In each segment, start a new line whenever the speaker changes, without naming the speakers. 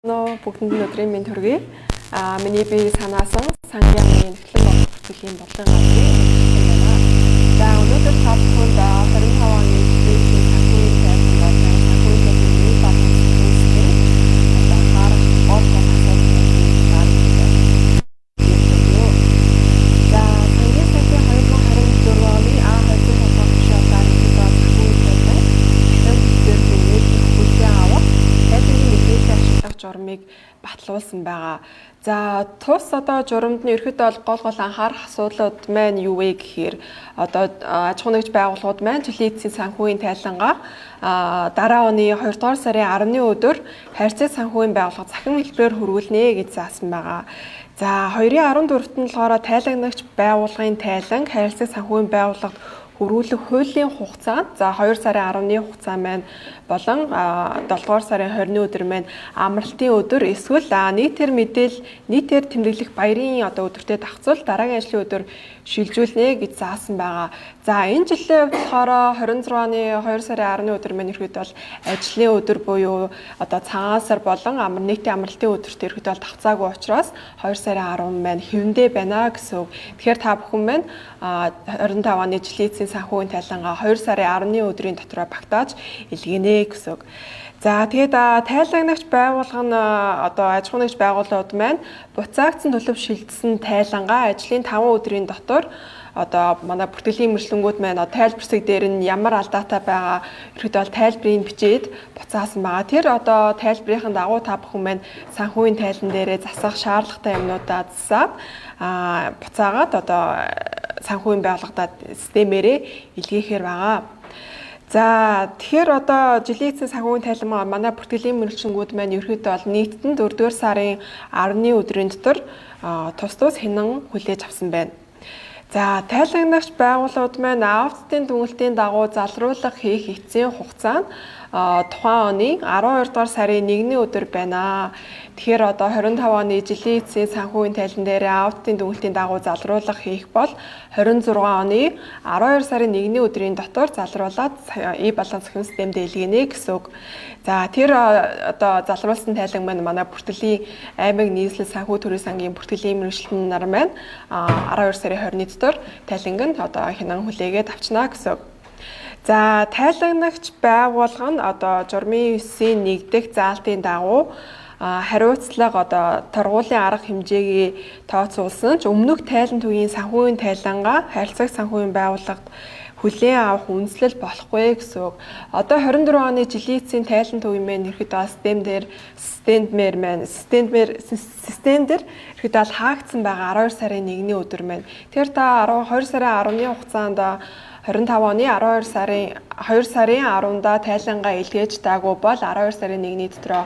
Бүгдэнд нь өдрийн мэнд хүргэе. Миний бие санаасан сангийн амны нэвтрүүлэг болох бүтэлийн бодлогын газрын байна. За өнөөдөр та бүхэнд 25 оны жилийн санхүүгийн тайлбар болон санхүүгийн төлөвлөмж болон системийн харах гол асуудлыг гаргая. За сангийн сайдын 2024 оны А2 холбоот тушаалаар санхүүгийн тайлбар хүлээн авах тайлбарын мэдээлэл ашиглах журмыг батлуулсан байгаа. За тус журамд нь ерөөдөө гол анхаарах асуудлууд маань юу вэ гэхээр аж ахуй нэгж байгууллагууд маань жилийн эцсийн санхүүгийн тайлангаа дараа оны 2 дугаар сарын 10-ны өдөр харьцаг санхүүгийн байгууллага захин хэлбэрээр хөрвүүлнэ гэж заасан байгаа. За 2-14-т нь болохоор тайлагнагч байгууллагын тайланг харилцаг санхүүгийн байгууллагад хөрвүүлэх хуулийн хугацаа за 2 сарын 10-ны хугацаа маань болон 7 дугаар сарын 20-ны өдөр маань амралтын өдөр эсвэл нийтээр тэмдэглэх баярын өдөртөө давхцуул дараагийн ажлын өдөр шилжүүлнэ гэж заасан байгаа. За энэ жилээ болохоор 26 оны 2 сарын 10-ны өдөр маань ерөөдөө бол ажлын өдөр буюу цагаан сар болон нийтийн амралтын өдөрт ерөөдөө бол давхцаагүй учраас 2 сарын 10 маань хэвэндээ байна гэсэн үг. Тэгэхээр та бүхэн маань 25 оны жилийн эцсийн санхүүгийн тайлангаа 2 сарын 10-ны өдрийн дотроо багтааж илгээнэ гэсэн үг. За тэгээд тайлагнагч байгууллага нь аж ахуй нэгж байгууллагууд маань буцаагдсан төлөв шилжсэн тайлангаа ажлын 5 өдрийн дотор манай бүртгэлийн мэржлэнгүүд маань тайлбарсаг дээр нь ямар алдаатай байгаа ерөөдөө бол тайлбарыг бичээд буцаасан байгаа. Тэр тайлбарын дагуу та бүхэн маань санхүүгийн тайлан дээрээ засах шаардлагатай юмнуудаа засаад буцаагаад санхүүгийн байгууллагад системээрээ илгээхээр байгаа. За тэгэхээр жилийн эцсийн санхүүгийн тайлан манай бүртгэлийн мэргэжлэнгүүд маань ерөөдөө бол нийтдээ 4-р сарын 10-ны өдрийн дотор тус хянан хүлээж авсан байна. За тайлагнагч байгууллагууд маань аудитын дүгнэлтийн дагуу залруулах хийх эцсийн хугацаа нь тухайн оны 12 дугаар сарын 1-ний өдөр байна. Тэгэхээр 25 оны жилийн эцсийн санхүүгийн тайлан дээр аудитын дүгнэлтийн дагуу залруулах хийх бол 26 оны 12 сарын 1-ний өдрийн дотор залруулаад баланс захин системд илгээнэ гэсэн үг. За тэр залруулсан тайлан маань манай бүртгэлийн аймаг нийслэл санхүү төрийн сангийн бүртгэлийн мэргэжлэн нар маань 12 сарын 20-ны дотор тайланганд хянан хүлээгээд авчнаа гэсэн үг. За тайлагнагч байгууллага нь журмын 9-ийн 1 дэх заалтын дагуу хариуцлага торгуулийн арга хэмжээгээ тооцоолсон ч өмнөх тайлан төвийн санхүүгийн тайлангаа харилцаг санхүүгийн байгууллагад хүлээн авах үндэслэл болохгүй гэсэн үг. 24 оны жилийн эцсийн тайлан төвийн маань ерөөдөө систем дээр ерөөдөө хаагдсан байгаа 12 сарын 1-ний өдөр маань. Тэр 2 сарын 10-ны хугацаанд 25 оны 2 сарын 10-да тайлангаа илгээж таагүй бол 12 сарын 1-ний дотроо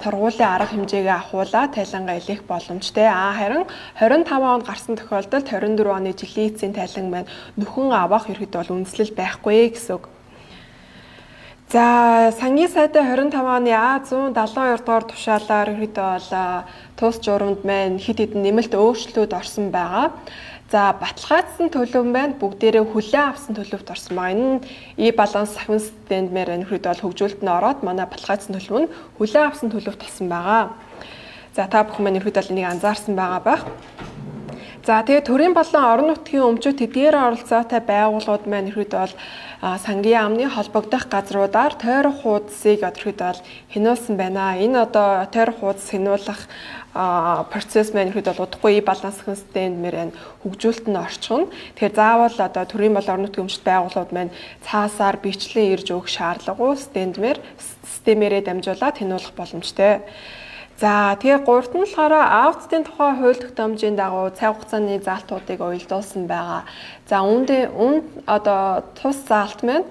торгуулийн арга хэмжээгээ ахуулаад тайлангаа илгээх боломжтой. Харин 25 онд гарсан тохиолдолд 24 оны жилийн эцсийн тайлан маань нөхөн авах ерөөдөө бол үндэслэл байхгүй гэсэн үг. За сангийн сайдын 25 оны А172 дугаар тушаалаар ерөөдөө бол тус журамд маань хэд хэдэн нэмэлт өөрчлөлтүүд орсон байгаа. За баталгаажсан төлөв маань бүгдээрээ хүлээн авсан төлөвт орсон байгаа. Энэ баланс захин системд маань ерөөдөө бол хөгжүүлэлт нь ороод манай баталгаажсан төлөв нь хүлээн авсан төлөвт болсон байгаа. За та бүхэн маань ерөөдөө бол энийг анзаарсан байгаа байх. За тэгээд төрийн болон орон нутгийн өмчөд тэдгээр оролцоотой байгууллагууд маань ерөөдөө бол сангийн амны холбогдох газруудаар тойрох хуудсыг ерөөдөө бол хянуулсан байна. Энэ тойрох хуудас хянуулах процесс маань ерөөдөө бол удахгүй баланс системд мөрөн хөгжүүлэлт нь орчихно. Тэгэхээр заавал төрийн болон орон нутгийн өмчөд байгууллагууд маань цаасаар бичлэн ирж өгөх шаардлагагүй системээрээ дамжуулаад хянуулах боломжтой. За тэгээ 3-т нь болохоор аудитын тухай хууль тогтоомжийн дагуу цаг хугацааны заалтуудыг уялдуулсан байгаа. За тус заалт маань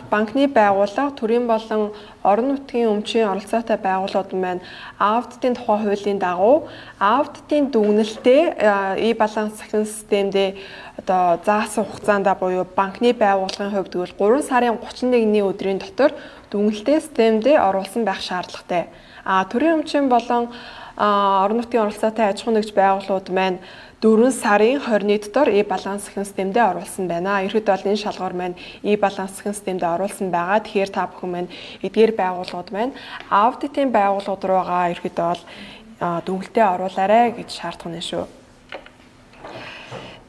банкны байгууллага төрийн болон орон нутгийн өмчийн оролцоотой байгууллагууд маань аудитын тухай хуулийн дагуу аудитын дүгнэлтээ баланс захин системдээ заасан хугацаанд буюу банкны байгууллагын хувьд гэвэл 3 сарын 31-ний өдрийн дотор дүгнэлтээ системдээ оруулсан байх шаардлагатай. Төрийн өмчийн болон орон нутгийн оролцоотой аж ахуйн нэгж байгууллагууд маань 4 сарын 21-д дор e-баланс гэх системдээ оруулсан байна. Ерөнхийдөө бол энэ шалгуур маань e-баланс гэх системдээ оруулсан байгаа. Тэгэхээр та бүхэн маань эдгээр байгууллагууд маань аудитын байгууллагууд руугаа ерөнхийдөө бол дүнэлтээ оруулаарай гэж шаардсан нь шүү.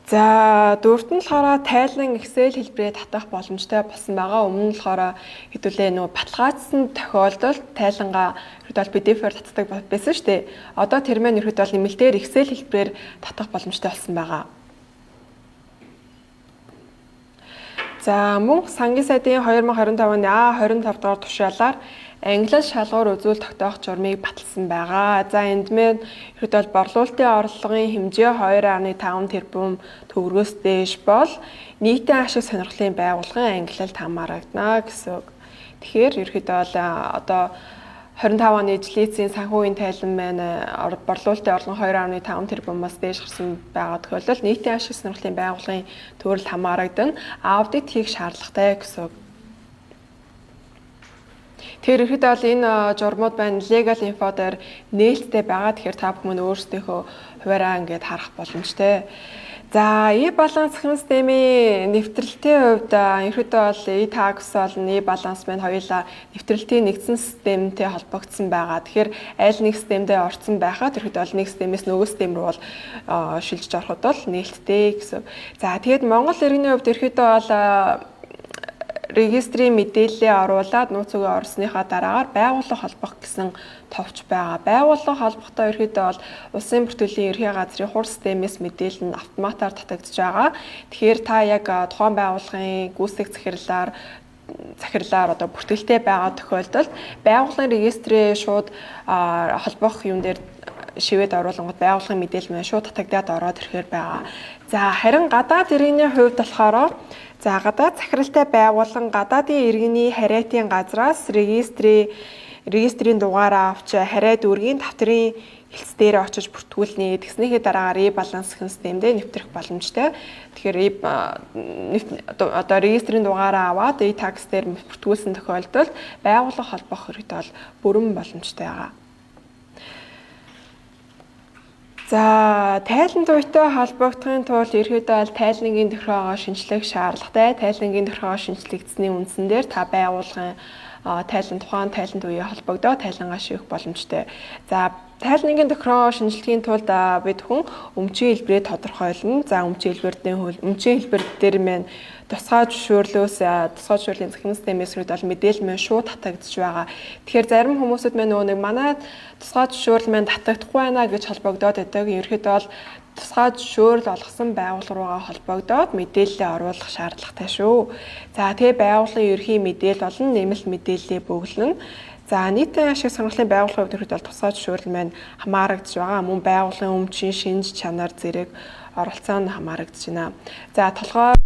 За дөрөвт нь болохоор тайлан Excel хэлбэрээр татах боломжтой болсон байгаа. Өмнө нь болохоор хэдүүлээ нөгөө баталгаажсан тохиолдолд тайлангаа ерөөдөө PDF-ээр татдаг байсан шүү дээ. Одоо тэр маань ерөөдөө нэмэлтээр Excel хэлбэрээр татах боломжтой болсон байгаа. За мөн сангийн сайдын 2025 оны А25 дугаар тушаалаар англиар шалгуур үзүүл тогтоох журмыг баталсан байгаа. За энд мэн ерөөдөө борлуулалтын орлогын хэмжээ 2.5 тэрбум төгрөгөөс дээш бол нийтийн ашиг сонирхлын байгууллагын ангилалд хамаарагдана гэсэн үг. Тэгэхээр ерөөдөө бол одоо 25 оны жилийн эцсийн санхүүгийн тайлан маань борлуулалтын орлого 2.5 тэрбумаас дээш гарсан байгаа тохиолдолд нийтийн ашиг сонирхлын байгууллагын төрөлд хамаарагдана. Аудит хийх шаардлагатай гэсэн үг. Тэгэхээр ерөөдөө бол энэ журмууд байна legal info дээр нээлттэй байгаа. Тэгэхээр та бүхэн өөрсдийнхөө хуваараа ингээд харах боломжтой. За e-баланс системийн нэвтрэлтийн хувьд ерөөдөө бол e-tax болон e-баланс маань хоёулаа нэвтрэлтийн нэгдсэн системтэй холбогдсон байгаа. Тэгэхээр аль нэг системдээ орсон байхад ерөөдөө бол нэг системээс нөгөө систем рүү бол шилжиж ороход бол нээлттэй гэсэн. За тэгээд Монгол иргэний хувьд ерөөдөө бол регистрийн мэдээллээ оруулаад нууцугаа орсныхаа дараагаар байгууллага холбох гэсэн товч байгаа. Байгууллага холбохдоо ерөөдөө бол улсын бүртгэлийн ерхий газрын хурц системээс мэдээлэл нь автоматар татагдж байгаа. Тэгэхээр та яг тухайн байгууллагын гүйцэтгэх захирлаар одоо бүртгэлтэй байгаа тохиолдолд байгууллагын регистрээ шууд холбох юм дээр шивэд оруулангууд байгууллагын мэдээлэл маань шууд татагдаад ороод ирэхээр байгаа. За харин гадаад иргэний хувьд болохоор гадаад захиралтай байгууллага гадаадын иргэний харьяатын газраас регистрийн дугаараа авч харьяа дүүргийн давтрын хэлц дээр очиж бүртгүүлнэ. Тэгснийхээ дараагаар e-баланс системдээ нэвтрэх боломжтой. Тэгэхээр одоо регистрийн дугаараа аваад e-tax дээр бүртгүүлсэн тохиолдолд байгууллага холбох хэрэгтэй бол бүрэн боломжтой байгаа. За тайлан туйтай холбогдохын тулд ерөөдөө бол тайлангийн тохиогоо шинжлэх шаардлагатай. Тайлангийн тохиогоо шинжлэгдсэний үндсэн дээр та байгууллагын тухайн тайлан туйын холбогдоо тайлангаа шийдэх боломжтой. За тайлангийн тохиогоо шинжилгээний тулд бид хүн өмчийн хэлбэрээ тодорхойлно. За өмчийн хэлбэр дээр маань тусгай зөвшөөрлийн захирал системээс бол мэдээлэл маань шууд татагдж байгаа. Тэгэхээр зарим хүмүүсүүд маань нэг манай тусгай зөвшөөрөл маань татагдахгүй байна гэж холбогдоод байдаг. Ерөнхийдөө бол тусгай зөвшөөрөл олгосон байгууллага руугаа холбогдоод мэдээлэлээ оруулах шаардлагатай шүү. За тэгээ байгууллагын ерхий мэдээлэл болон нэмэлт мэдээллээ бөглөнө. За нийтийн ашиг сонирхлын байгууллагын хувьд бол тусгай зөвшөөрөл маань хамаарагдж байгаа. Мөн байгууллагын өмчийн шинж чанар зэрэг оролцоо нь хамаарагдж байна. За толгой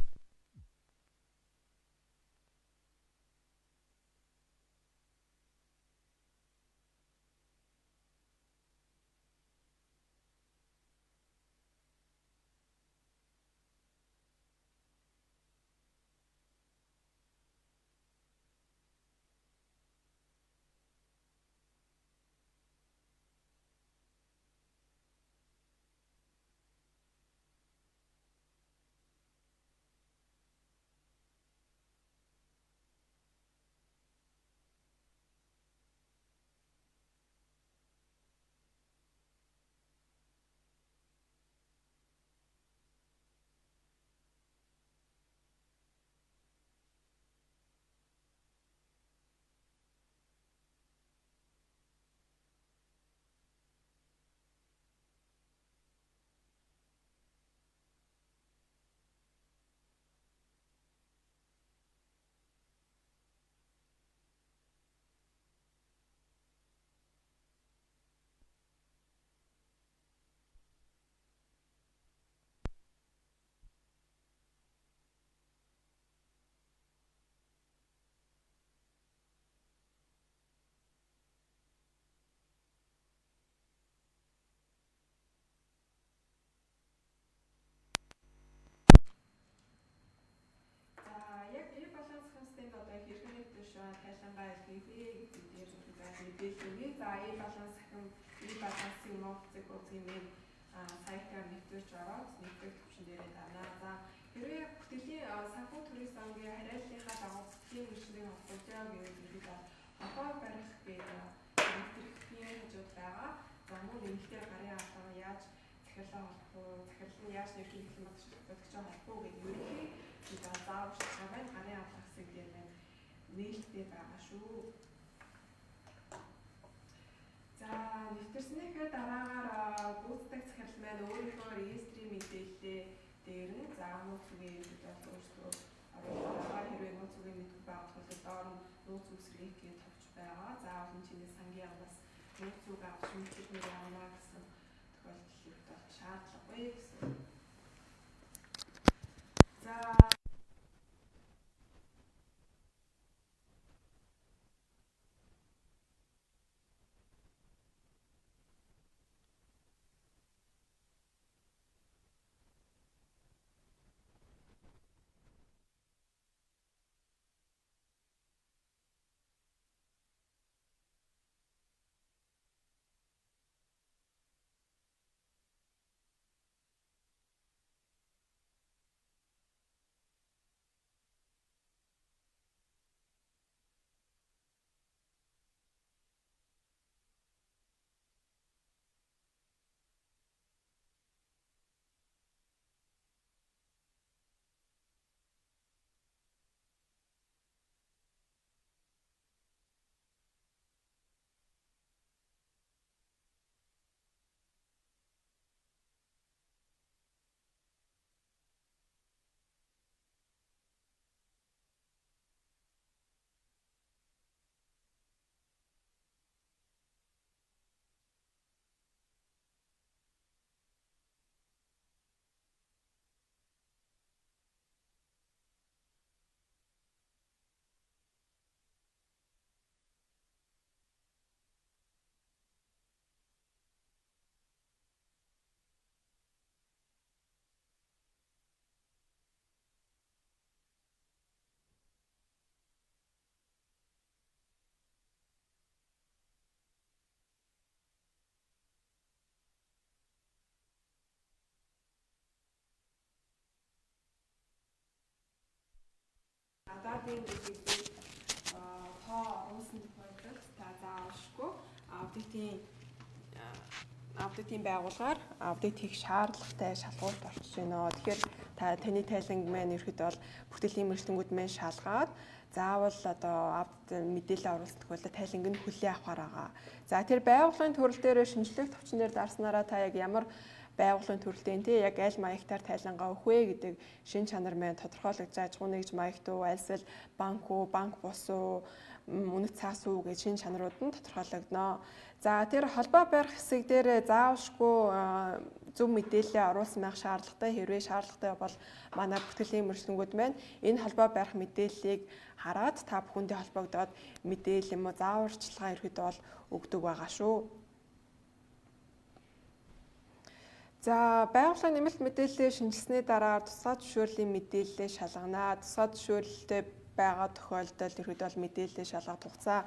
хийх дээр мэдээлэл. За E-баланс ахин E-балансын Монголын үзгийн сайтаар нэвтрүүлж ороод нэвтрэх төвчин дээрээ дарна. За хэрвээ бүтэлийн санхүү төрийн сангийн хариаллынхаа дагуу бүтэлийн мэргэжлийн холбогдоо гэвэл холбоо барих гэдэг нэвтрэхийн хажууд байгаа. За мөн нэмэлтээр гарын албаа яаж захирлаа холбоо, захирал нь яаж нэрхийн эхлэн бодогч холбоо гэдэг ерөнхий зааварчилгаа байна. Гарын албаа хэсэг дээр байна. Нээлттэй байгаа шүү. За нэвтэрснийхээ дараагаар гүйцэтгэх захирал маань өөрийнхөө реестрийн мэдээлэлээ дээр нь за нууц үгийн ерөнхийдөө өөрсдөө оруулаад хэрвээ нууц үгийн мэдгүй байгаа бол доор нь нууц үсрийг товч байгаа. Заавал энэ чиний сангийн амнаас нууц үг авч мэдээлэл авна гэсэн тохиолдолд бол шаардлагагүй гэсэн. За гадаадын гэдгийг тоо оруулсан тохиолдолд та заавалшгүй аудитын байгууллагаар аудит хийх шаардлагатай шалгуулт орчиж байна. Тэгэхээр таны тайланг маань ерөөхдөө бол бүтэлийн мэргэжлэнгүүд маань шалгаад заавал мэдээлэл оруулсан тохиолдолд тайланг нь хүлээн авахар байгаа. За тэр байгууллагын төрөл дээр шинжлэх төвчнээр дарснараа та яг ямар байгууллагын төрөлтийн яг аль маягтаар тайлангаа өгөх вэ гэдэг шин чанар маань тодорхойлогдож байгаа. Чухал нэгж маягт уу, альсэл банк уу, банк бус уу, үнэт цаас уу гэж шин чанарууд нь тодорхойлогдно. За тэр холбоо барих хэсэг дээр заавалшгүй зөв мэдээлэл оруулсан байх шаардлагатай. Хэрвээ шаардлагатай бол манай бүтэлийн мэргэжлэнгүүд маань энэ холбоо барих мэдээллийг хараад та бүхэндээ холбогдоод мэдээлэл юм уу зааварчилгаа ерөөдөө бол өгдөг байгаа шүү. За байгууллагын нэмэлт мэдээлэлээ шинжилсэний дараа тусгай зөвшөөрлийн мэдээлэлээ шалгана. Тусгай зөвшөөрлөлтэй байгаа тохиолдолд ерөөдөө бол мэдээлэлээ шалгах хугацаа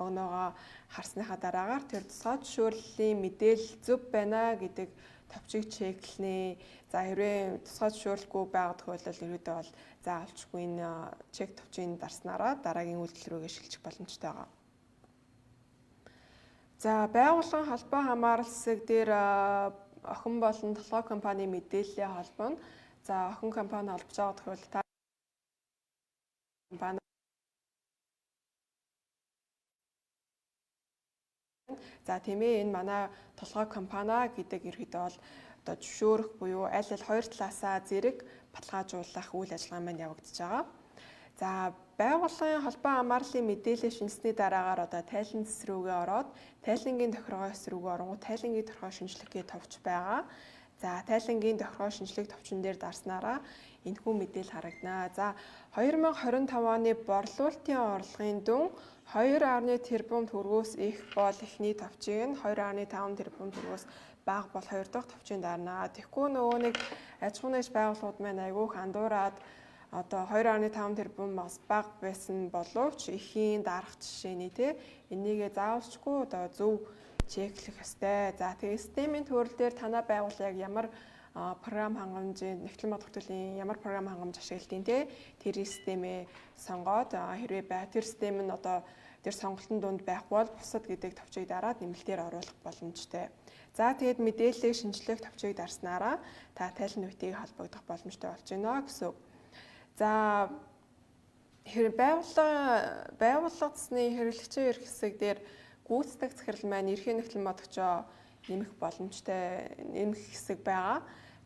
өгнөгөө харсныхаа дараагаар тэр тусгай зөвшөөрлийн мэдээлэл зөв байна гэдэг товчийг чеклэнэ. За хэрвээ тусгай зөвшөөрлөхгүй байгаа тохиолдолд ерөөдөө бол заавалчгүй энэ чек товчийг дарснараа дараагийн үйлдэл рүүгээ шилжих боломжтой байгаа. За байгууллагын холбоо хамаарал хэсэг дээр охин болон толгой компани мэдээллийн холбоо нь за охин компани холбож байгаа тохиолдолд та компани за тийм ээ энэ манай толгой компани гэдэг ерөөдөө бол зөвшөөрөх буюу аль хоёр талаасаа зэрэг баталгаажуулах үйл ажиллагаа маань явагдаж байгаа. За байгууллагын холбоо хамаарлын мэдээлэл шинжилсэний дараагаар тайлан зэс рүүгээ ороод тайлангийн тохиргоо эс рүүгээ оронгууд тайлангийн тохиргоо шинжилгээ товч байгаа. За тайлангийн тохиргоо шинжилгээ товчон дээр дарснараа энэхүү мэдээлэл харагдана. За 2025 оны борлуулалтын орлогын дүн 2.1 тэрбум төгрөгөөс их бол эхний товчийг нь 2.5 тэрбум төгрөгөөс бага бол хоёр дахь товчийг дарна. Тэгэхгүй нөгөө нэг аж ахуйн нэгж байгууллагууд маань айгүйх андуураад одоо 2.5 тэрбум бас бага байсан боловч эхийн дарах жишээний те энийгээ заавалчгүй одоо зөв чеклэх ёстой. За тэгээ системийн төрөл дээр танай байгууллага яг ямар програм хангамжийн нэгтлэн бод хөтөлийн ямар програм хангамж ашигладیں۔ Тэ тэр системээ сонгоод хэрвээ тэр систем нь одоо тэр сонголтын дунд байхгүй бол бусад гэдэг товчийг дараад нэмэлтээр оруулах боломжтой. За тэгээд мэдээллийг шинжлэх товчийг дарснараа та тайлан нүтийг холбогдох боломжтой болж байна гэсэн үг. За хэрэг байгууллагын хэрэглэгчийн эрх хэсэг дээр гүйцэтгэх захирал маань эрхийн нэгтлэн бодогчоо нэмэх боломжтой нэмэх хэсэг байгаа.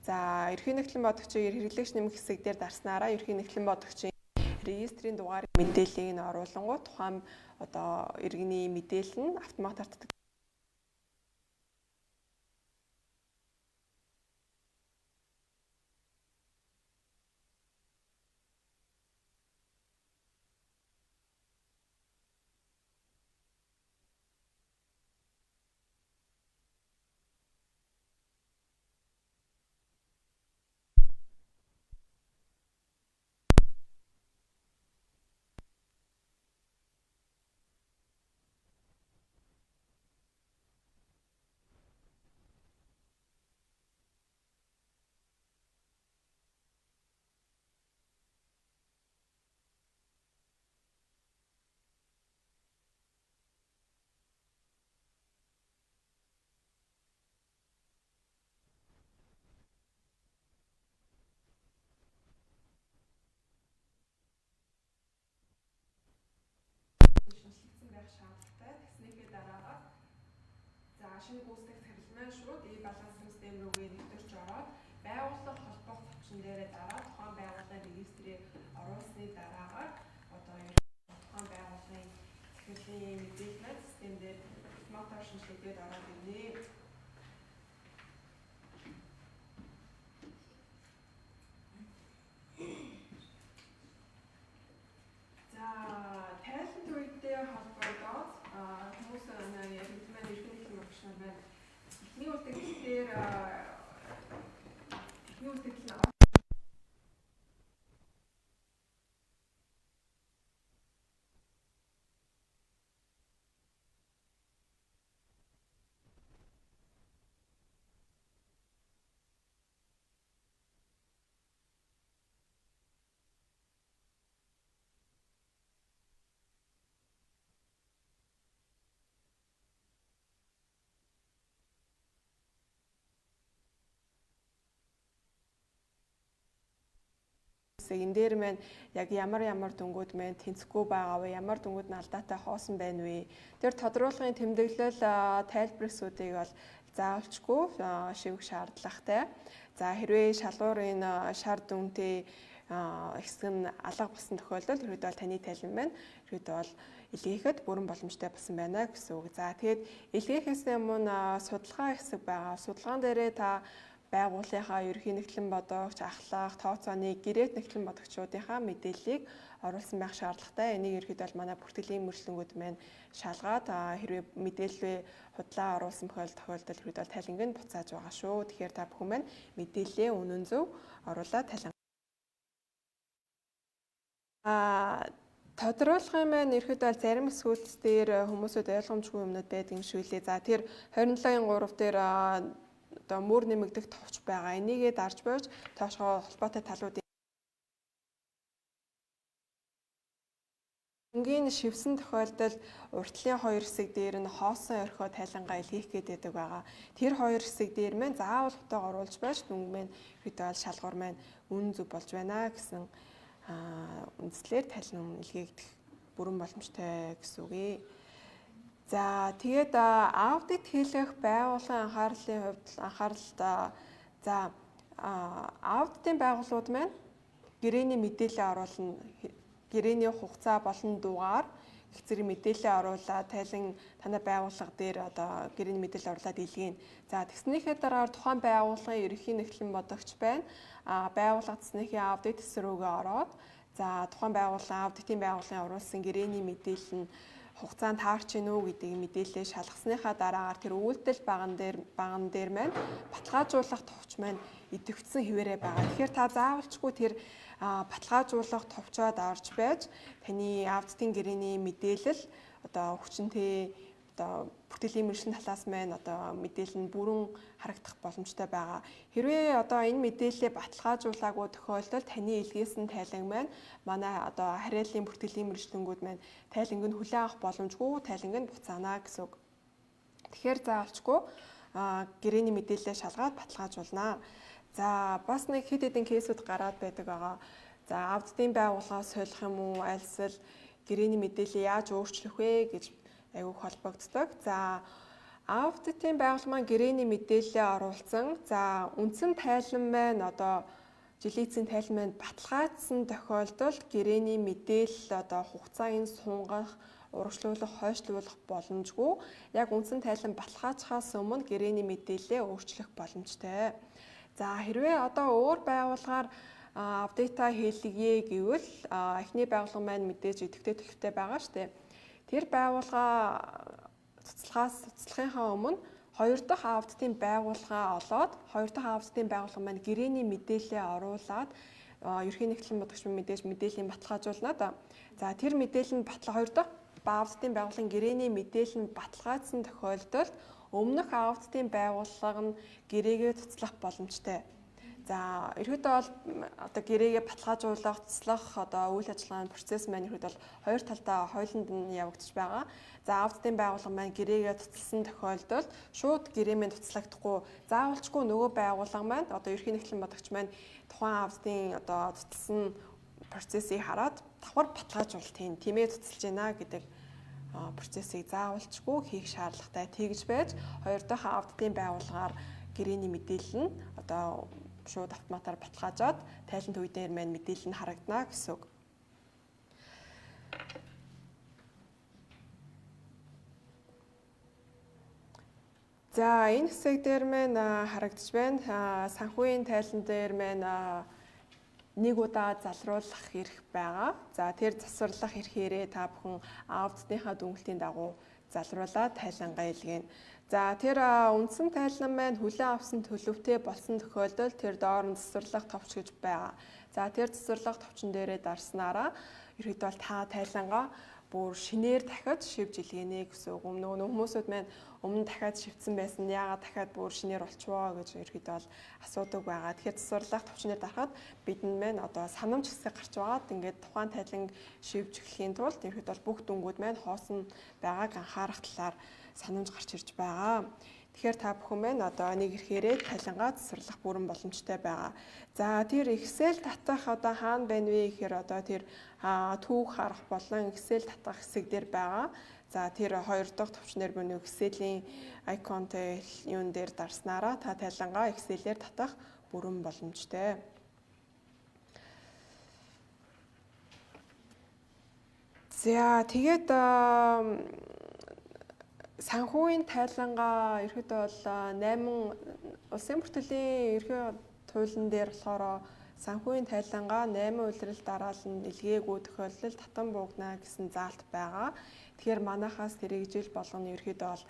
За эрхийн нэгтлэн бодогчийг хэрэглэгч нэмэх хэсэг дээр дарснараа эрхийн нэгтлэн бодогчийн регистрийн дугаарыг мэдээллийг нь оруулангууд тухайн одоо иргэний мэдээлэл нь автомат тартдаг. Шинжлэгдсэн байх шаардлагатай. Тэснийхээ дараагаар за шинэ гүйцэтгэх захирал маань шууд баланс систем рүүгээ нэвтэрч ороод байгууллага холбох төвчин дээрээ дараад тухайн байгууллагын регистрийг оруулсны дараагаар одоо тухайн байгууллагын захирлын мэдээлэл систем дээр автоматар шинжлэгдээд ороод ирнэ. Тайлан төвтэй холбогдоод хүмүүс яг маань эрхийн нэгтгэл багш нар байна. Эхний үлдэгдэлээр эхний үлдэгдэл нь энэ дээр маань яг ямар дүнгууд маань тэнцэхгүй байгаа вэ? Ямар дүнгууд нь алдаатай хоосон байна вэ? Тэр тодруулгын тэмдэглэл тайлбарсуудыг бол заавалчгүй шивэх шаардлагатай. За хэрвээ шалгуурын шар дүнтэй хэсэг нь алга болсон тохиолдолд ерөөдөө бол таны тайлан маань ерөөдөө бол илгээхэд бүрэн боломжтой болсон байна гэсэн үг. За тэгээд илгээхээс өмнө судалгаа хэсэг байгаа. Судалгаан дээрээ та байгууллагынхаа ерөнхий нэгтлэн бодогч, ахлах, тооцооны гэрээт нэгтлэн бодогчдынхаа мэдээллийг оруулсан байх шаардлагатай. Энийг ерөнхийдөө манай бүртгэлийн мөржлөнгүүд маань шалгаад хэрвээ мэдээлэл худлаа оруулсан тохиолдолд ерөнхийдөө тайланг нь буцааж байгаа шүү. Тэгэхээр та бүхэн маань мэдээллээ үнэн зөв оруулаад тайлан. Тодруулгын маань ерөнхийдөө зарим хэсгүүд дээр хүмүүсүүд ойлгомжгүй юмнууд байдаг юм шиг лээ. За тэр 27-гийн 3 дээр одоо мөр нэмэгдэх товч байгаа. Энийгээ дарж буйж тоошгоо холбоотой талуудын өнгийн шивсэн тохиолдолд уртлын хоёр хэсэг дээр нь хоосон орхио тайлангаа илгээх гэдэг байгаа. Тэр хоёр хэсэг дээр маань заавал утга оруулж байж дүнг маань хэд шалгуур маань үнэн зөв болж байна гэсэн үндслээр тайлан илгээгдэх бүрэн боломжтой гэсэн үг ээ. За тэгээд аудит хийх байгууллагын анхаарлын хувьд за аудитын байгууллагууд маань гэрээний мэдээлэл оруулна. Гэрээний хугацаа болон дугаар гэх зэрэг мэдээлэл оруулаад тайлан танай байгууллага дээр одоо гэрээний мэдээлэл оруулаад илгээнэ. За тэгснийхээ дараагаар тухайн байгууллагын ерөнхий нэгтлэн бодогч байна. Байгууллага цэцнийхээ аудит эсрүүгээ ороод за тухайн байгууллагын аудитын байгууллагын оруулсан гэрээний мэдээлэл нь хугацаанд таарч гинүү гэдэг мэдээлэлээ шалгасныхаа дараагаар тэр үйлдэл баган дээр маань баталгаажуулах товч маань идэвхжсэн хэвээрээ байгаа. Тэгэхээр та заавалчгүй тэр баталгаажуулах товчоод орж байж таны аудитын гэрээний мэдээлэл одоо хүчинтэй одоо бүртгэлийн мэргэжлийн талаас маань одоо мэдээлэл нь бүрэн харагдах боломжтой байгаа. Хэрвээ одоо энэ мэдээлэлээ баталгаажуулаагүй тохиолдолд таны илгээс нь тайланг маань манай одоо харьяаллын бүртгэлийн мэргэжлэнгүүд маань тайланг нь хүлээн авах боломжгүй, тайланг нь буцаана гэсэн үг. Тэгэхээр заавалчгүй гэрээний мэдээлэлээ шалгаад баталгаажуулнаа. За бас нэг хэд хэдэн кейсүүд гараад байдаг байгаа. За аудитын байгууллага солих юм уу, альсэл гэрээний мэдээлэл яаж өөрчлөх вэ гэж айгүйх холбогддог. За аудитын байгууллага маань гэрээний мэдээлэлээ оруулсан. За үндсэн тайлан маань одоо жилийн эцсийн тайлан маань баталгаажсан тохиолдолд гэрээний мэдээлэл одоо хугацааг сунгах, урагшлуулах, хойшлуулах боломжгүй. Яг үндсэн тайлан баталгаажхаас өмнө гэрээний мэдээлэлээ өөрчлөх боломжтой. За хэрвээ одоо өөр байгууллагаар апдейта хийлгэе гэвэл эхний байгууллага маань мэдээж идэвхтэй төлөвтэй байгаа шүү дээ. Тэр байгууллага цуцлахынхаа өмнө хоёр дахь аудитын байгууллагаа олоод хоёр дахь аудитын байгууллага маань гэрээний мэдээлэлээ оруулаад ерхий нэгтлэн бодогч мэдээж мэдээллийн баталгаажуулнаа. За тэр мэдээлэл нь хоёр дахь аудитын байгууллагын гэрээний мэдээлэл нь баталгаажсан тохиолдолд өмнөх аудитын байгууллага нь гэрээгээ цуцлах боломжтой. За ерөөдөө бол одоо гэрээгээ баталгаажуулах, цуцлах одоо үйл ажиллагааны процесс маань ерөөдөө бол хоёр талдаа хойлонд нь явагдаж байгаа. За аудитын байгууллага маань гэрээгээ цуцлсан тохиолдолд шууд гэрээ маань цуцлагдахгүй, заавалчгүй нөгөө байгууллага маань одоо ерхий нэгтлэн бодогч маань тухайн аудитын одоо цуцлсан процессыг хараад давхар баталгаажуулт тиймээ цуцлж байна гэдэг процессыг заавалчгүй хийх шаардлагатай. Тэгж байж хоёр дахь аудитын байгууллагаар гэрээний мэдээлэл нь одоо шууд автоматар баталгаажаад тайлан төв дээр маань мэдээлэл нь харагдана гэсэн үг. За энэ хэсэг дээр маань харагдаж байна. Санхүүгийн тайлан дээр маань нэг удаа залруулах эрх байгаа. За тэр засварлах эрхээрээ та бүхэн аудитынхаа дүнэлтийн дагуу залруулаад тайлангаа илгээнэ. За тэр үндсэн тайлан маань хүлээн авсан төлөвтэй болсон тохиолдолд тэр доор нь засварлах товч гэж байгаа. За тэр засварлах товчон дээрээ дарснараа ерөөдөө бол та тайлангаа бүр шинээр дахиад шивж илгээнэ гэсэн үг. Нөгөө хүмүүсүүд маань өмнө дахиад шивцсэн байсан. Яагаад дахиад бүр шинээр болчихвоо гэж ерөөдөө бол асуудаг байгаа. Тэгэхээр засварлах товчноор дарахад бидэнд маань одоо санамж хэсэг гарч байгаад ингээд тухайн тайлан шивж эхлэхийн тулд ерөөдөө бол бүх дүнгууд маань хоосон байгааг анхаарах талаар санамж гарч ирж байгаа. Тэгэхээр та бүхэн маань одоо нэг ирэхээрээ тайлангаа засварлах бүрэн боломжтой байгаа. За тэр Excel татах одоо хаана байна вэ гэхээр одоо тэр түүх харах болон Excel татах хэсэг дээр байгаа. За тэр хоёр дахь төвчнөр бүнүү Excel-ийн icon-тэй юун дээр дарснараа та тайлангаа Excel-ээр татах бүрэн боломжтой. За тэгээд санхүүгийн тайлангаа ерөөдөө бол 8 улсын бүртгэлийн ерхий туйлан дээр болохоор санхүүгийн тайлангаа 8 улирал дараалал нь илгээгүй тохиолдолд татан буугна гэсэн заалт байгаа. Тэгэхээр манайхаас тэрийг жил болгоно ерөөдөө бол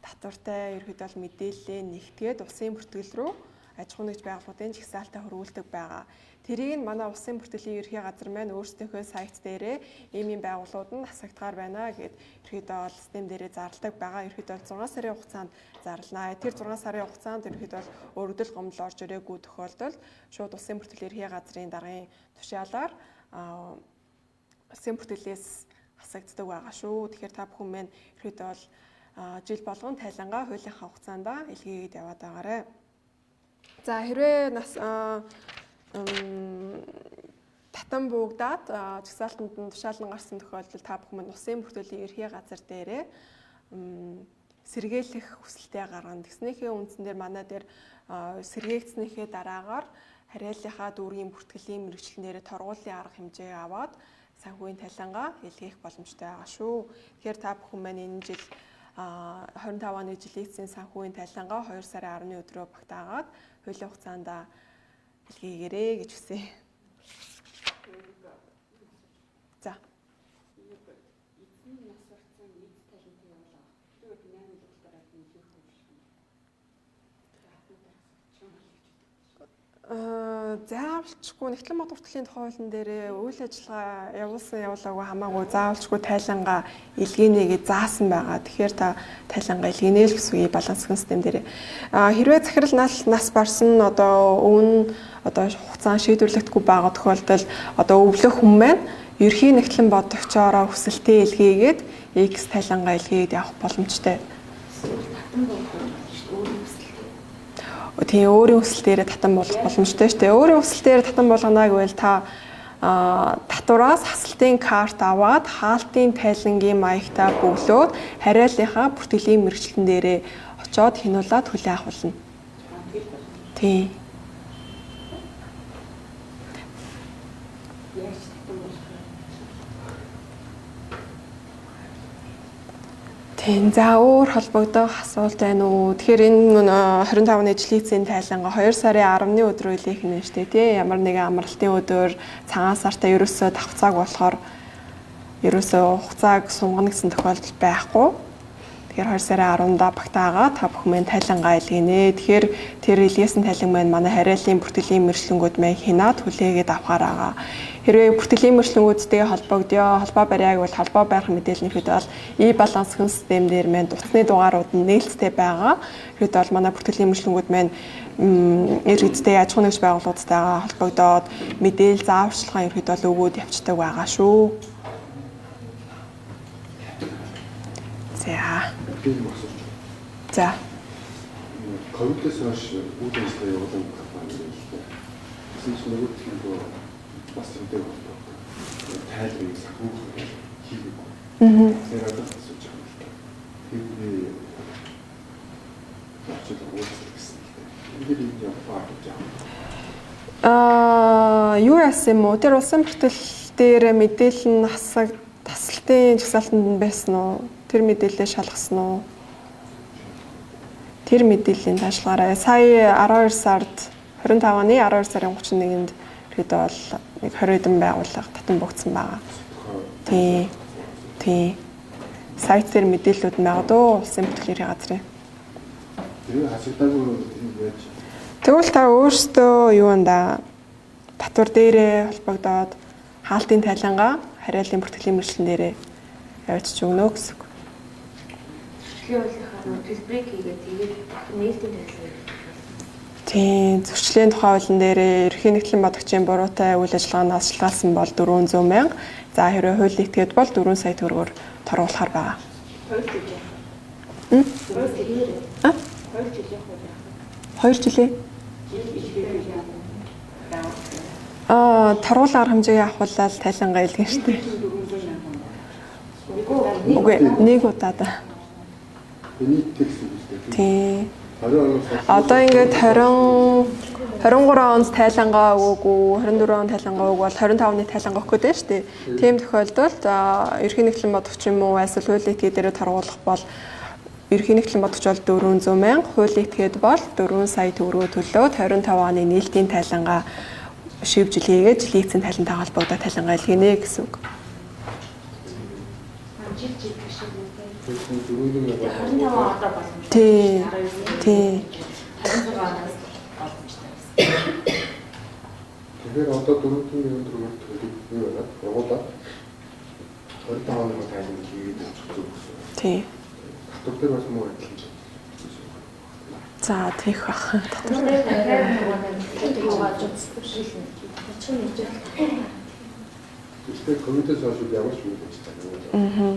татвартай ерөөдөө бол мэдээлэлээ нэгтгээд улсын бүртгэл рүү аж ахуйн нэгж байгууллагын жагсаалтаа хөрвүүлдэг байгаа. Тэрийг нь манай улсын бүртгэлийн ерхий газар маань өөрсдийнхөө сайт дээрээ ийм байгууллагууд нь асагдгаар байна гэд ерөөдөө бол систем дээрээ зарладаг байгаа. Ерөөдөө 6 сарын хугацаанд зарлана. Тэр 6 сарын хугацаанд ерөөдөө бол өргөдөл гомдол орж ирээгүй тохиолдолд шууд улсын бүртгэлийн ерхий газрын даргын тушаалаар улсын бүртгэлээс асагддаг байгаа шүү. Тэгэхээр та бүхэн маань ерөөдөө бол жил болгон тайлангаа хуулийнхаа хугацаанд илгээгээд яваад байгаарай. За хэрвээ татан буугдаад жагсаалтанд нь тушаалан гарсан тохиолдолд та бүхэн маань улсын бүртгэлийн ерхий газар дээрээ сэргийлэх хүсэлтээ гаргана. Тэгснийхээ үндсэн дээр манай дээр сэргээгдснийхээ дараагаар харьяаллынхаа дүүргийн бүртгэлийн мэргэжлэнээр торгуулийн арга хэмжээ аваад санхүүгийн тайлангаа илгээх боломжтой байгаа шүү. Тэгэхээр та бүхэн маань энэ жил 25 оны жилийн эцсийн санхүүгийн тайлангаа 2 сарын 10-ны өдрөө багтаагаад хуулийн хугацаанд илгээгээрэй гэж хүсье. За. Эзэн нас барцсан эд талентын явуулаа. Тэр 8 удаараа нөлөөлөх юм шиг. Заавалчгүй нэгтлэн мод хүртлийн тухай хуулийн дээрээ үйл ажиллагаа явуулсан явуулаагүй хамаагүй заавалчгүй тайлангаа илгээнэгээ заасан байгаа. Тэгэхээр та тайлангаа илгээнэ л гэсэн үе балансгийн систем дээр. Хэрвээ захирал нас барсан одоо өмнө одоо хугацаанд шийдвэрлэгдэхгүй байгаа тохиолдолд одоо өвлөх хүн маань ерхий нэгтлэн бодогчоороо хүсэлтээ илгээгээд X тайлангаа илгээгээд явах боломжтой. Тэгээ өөрийн хүсэл дээрээ татан болох боломжтой шүү дээ. Өөрийн хүсэл дээрээ татан болгоно гэвэл та татвараас хасалтын карт аваад хаалтын тайлангийн маягтаа бөглөөд хариаллынхаа бүртгэлийн мэргэжилтэн дээрээ очиод хянуулаад хүлээн авах болно. Тийм. За өөр холбогдох асуулт байна уу? Тэгэхээр энэ 25-ны жилийн тайлангаа 2 сарын 10-ны өдрөө илгээх нь шүү дээ, тий? Ямар нэгэн амралтын өдөр цагаан сартаа ерөөсөө давхцааг болохоор ерөөсөө хугацааг сунгана гэсэн тохиолдол байхгүй. Тэгэхээр 2 сарын 10-нд багтаагаа та бүхэн тайлангаа илгээнэ. Тэгэхээр тэр илгээсэн тайлан маань манай хариаллын бүртгэлийн мэргэжлэнгүүд маань хянаад хүлээгээд авахаар байгаа. Хэрвээ бүртгэлийн мэргэжлэнгүүдтэй холбогдё, холбоо бариаг бол холбоо барих мэдээллийнхүүд бол e-балансгийн систем дээр маань утасны дугаарууд нь нээлттэй байгаа. Тэгэхэд бол манай бүртгэлийн мэргэжлэнгүүд маань иргэдтэй аж ахуйн нэгж байгууллагуудтайгаа холбогдоод мэдээлэл зааварчилгаан ерхэд бол өгөөд явцдаг байгаа шүү. За.
Ковидээс хойш үйл ажиллагаа явуулсан компани юм л дээ. Гэсэн чинь нөгөө тийм бас энэ тайлбарыг санхүүх хийгээгүй. Тэр одоо асууж байгаа юм л да. Тэгэхээр очиж уулзах гэсэн юм. Ингээд юм яваа гэж байгаа.
Юу яасан юм уу? Тэр улсын бүртгэл дээр мэдээлэл нь тасалтын жагсаалтанд байсан уу? Тэр мэдээлэлээ шалгасан уу? Тэр мэдээллийн даашлаараа сая 12 сард 25 оны 12 сарын 31-нд ихэд бол нэг 20 хэдэн байгууллага татан богдсон байгаа. Тий. Сайт дээр мэдээллүүд магадгүй улсын бүртгэлийн газрын.
Тэр хасагдаагүй юм яаж?
Тэгвэл та өөрсдөө юу нда татвар дээрээ холбогдоод хаалтын тайлангаа хариаллын бүртгэлийн мэргэжлэн дээрээ явуулчих өгнө гэсэн үг.
Төлбөрийг хийгээд тэгээд нээлттэй тайлбар.
Тийм, зөрчлийн тухай хуулийн дээр ерхий нэгтлэн бодогчийн буруутай үйл ажиллагаанаас шалтгаалсан бол 400 мянга. За хэрвээ хууль нэгтгэхэд бол 4 сая төгрөгөөр торгуулахар байгаа. 2 жилийн. Торгуулийн арга хэмжээгээ авахлаа тайлангаа илгэн штэ. Үгүй нэг удаад.
Энийг текст үүсгэж.
Тий. Одоо ингээд 23 онд тайлангаа өгөөгүй, 24 онд тайлангаа өгөө бол 25-ны тайлангаа өгөх гэдэг нь шүү дээ. Тийм тохиолдолд ерхий нэгтлэн бодогч юм уу эсвэл хууль этгээд дээрээ торгуулах бол ерхий нэгтлэн бодогч бол 400 мянга, хууль этгээд бол 4 сая төгрөгөөр төлөөд 25 оны нийлтийн тайлангаа шивжил хийгээд жилийн эцсийн тайлантайгаа холбогдоод тайлангаа илгэнэ гэсэн үг. Тий.
Тэгэхээр одоо 400 мянган төгрөг төлөв юу байна? Явуулаад 25 оны тайлбар хийгээд явчих зүг гэсэн.
Тий.
Татвар дээр бас муу адилхан.
За тийх бах.
Татвар дээр
тэгэхээр комитет соёл ямар ч үйл ажиллагаа.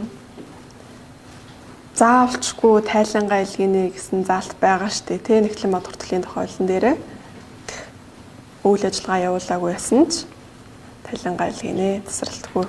Заавалчгүй тайлангаа илгэнэ гэсэн заалт байгаа штэ. Тэ нэгтлэн мод хүртгэлийн тохиолдол дээр үйл ажиллагаа явуулаагүй байсан ч тайлангаа илгэнэ тасралтгүй.